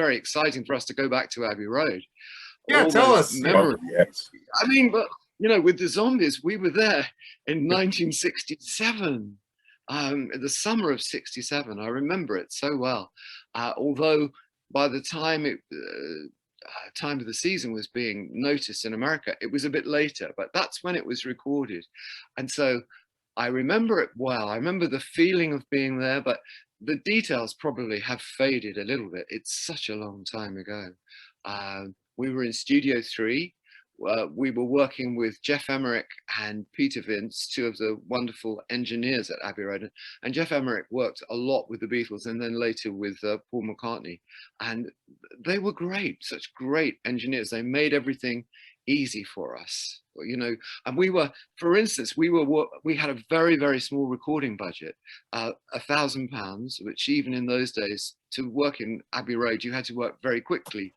very exciting for us to go back to Abbey Road. Yeah, All tell those us. memories. Yes. I mean, but you know, with the Zombies, we were there in 1967, the summer of '67. I remember it so well. Although by the time time of the season was being noticed in America, it was a bit later, but that's when it was recorded. And so I remember it well. I remember the feeling of being there, but the details probably have faded a little bit. It's such a long time ago. We were in Studio 3. We were working with Jeff Emerick and Peter Vince, two of the wonderful engineers at Abbey Road. And Jeff Emerick worked a lot with the Beatles and then later with Paul McCartney. And they were great, such great engineers. They made everything easy for us, you know. And we were, for instance, we had a very, very small recording budget, £1,000, which even in those days, to work in Abbey Road, you had to work very quickly.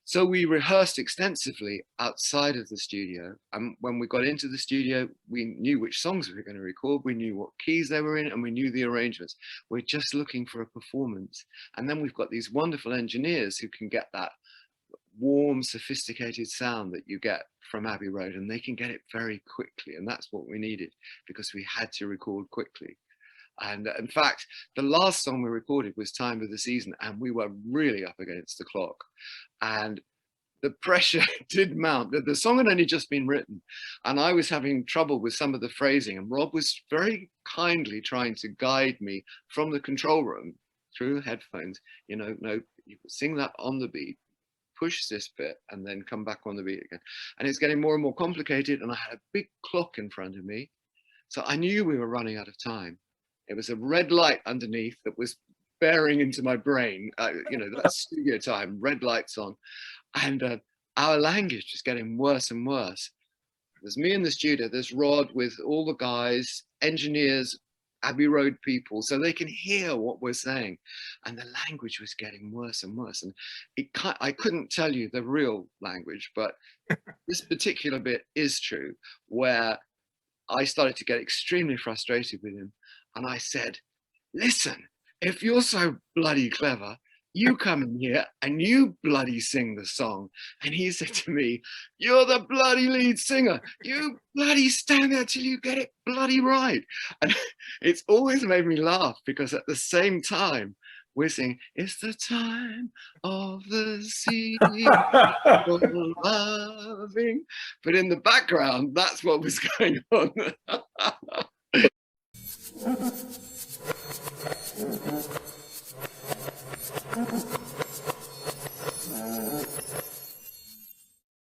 So we rehearsed extensively outside of the studio. And when we got into the studio, we knew which songs we were going to record. We knew what keys they were in, and we knew the arrangements. We're just looking for a performance. And then we've got these wonderful engineers who can get that warm, sophisticated sound that you get from Abbey Road, and they can get it very quickly. And that's what we needed, because we had to record quickly. And in fact, the last song we recorded was Time of the Season, and we were really up against the clock. And the pressure did mount. The song had only just been written, and I was having trouble with some of the phrasing, and Rob was very kindly trying to guide me from the control room through headphones. You know, no, you sing that on the beat, push this bit, and then come back on the beat again. And it's getting more and more complicated, and I had a big clock in front of me. So I knew we were running out of time. It was a red light underneath that was bearing into my brain, you know, that studio time, red lights on. And our language is getting worse and worse. There's me in the studio, there's Rod with all the guys, engineers, Abbey Road people, so they can hear what we're saying. And the language was getting worse and worse. And I couldn't tell you the real language, but this particular bit is true, where I started to get extremely frustrated with him. And I said, listen, if you're so bloody clever, you come in here and you bloody sing the song. And he said to me, you're the bloody lead singer. You bloody stand there till you get it bloody right. And it's always made me laugh, because at the same time, we're singing, it's the time of the season for loving. But in the background, that's what was going on.